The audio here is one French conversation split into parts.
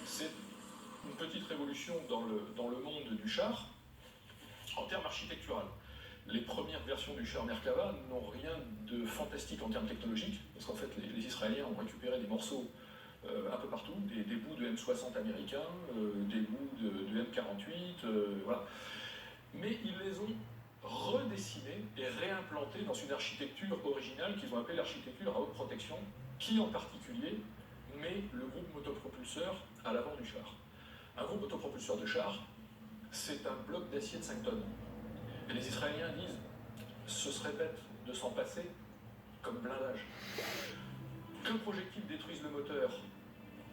C'est une petite révolution dans le monde du char en termes architectural. Les premières versions du char Merkava n'ont rien de fantastique en termes technologiques, parce qu'en fait les Israéliens ont récupéré des morceaux un peu partout, des bouts de M60 américains, des bouts de M48, voilà. Mais ils les ont redessinés et réimplantés dans une architecture originale qu'ils ont appelée l'architecture à haute protection, qui en particulier met le groupe motopropulseur à l'avant du char. Un groupe motopropulseur de char, c'est un bloc d'acier de 5 tonnes. Et les Israéliens disent, ce serait bête de s'en passer comme blindage. Qu'un projectile détruise le moteur,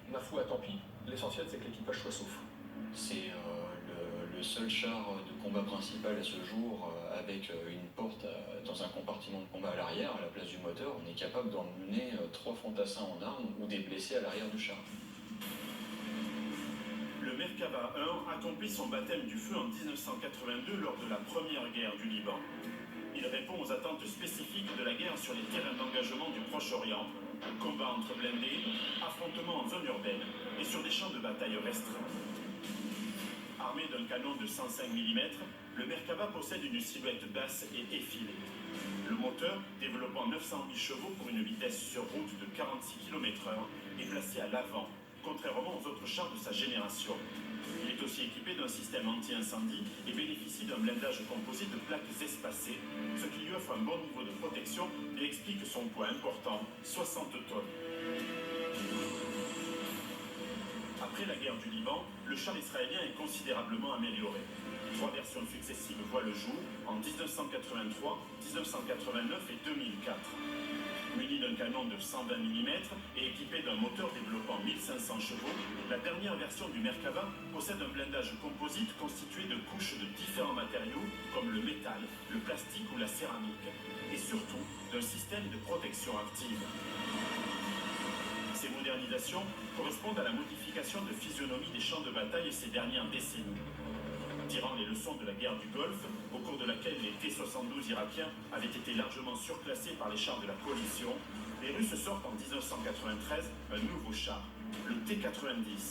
ma foi, tant pis. L'essentiel, c'est que l'équipage soit sauf. C'est le seul char de combat principal à ce jour avec une porte dans un compartiment de combat à l'arrière, à la place du moteur. On est capable d'emmener 3 fantassins en armes ou des blessés à l'arrière du char. Le Merkava 1 accomplit son baptême du feu en 1982 lors de la première guerre du Liban. Il répond aux attentes spécifiques de la guerre sur les terrains d'engagement du Proche-Orient, combats entre blindés, affrontements en zone urbaine et sur des champs de bataille restreints. Armé d'un canon de 105 mm, le Merkava possède une silhouette basse et effilée. Le moteur, développant 908 chevaux pour une vitesse sur route de 46 km/h, est placé à l'avant, contrairement aux autres chars de sa génération. Il est aussi équipé d'un système anti-incendie et bénéficie d'un blindage composé de plaques espacées, ce qui lui offre un bon niveau de protection et explique son poids important, 60 tonnes. Après la guerre du Liban, le char israélien est considérablement amélioré. 3 versions successives voient le jour en 1983, 1989 et 2004. Muni d'un canon de 120 mm et équipé d'un moteur développant 1500 chevaux, la dernière version du Merkava possède un blindage composite constitué de couches de différents matériaux comme le métal, le plastique ou la céramique, et surtout d'un système de protection active. Ces modernisations correspondent à la modification de physionomie des champs de bataille ces dernières décennies. Tirant les leçons de la guerre du Golfe, au cours de laquelle les T-72 irakiens avaient été largement surclassés par les chars de la coalition, les Russes sortent en 1993 un nouveau char, le T-90.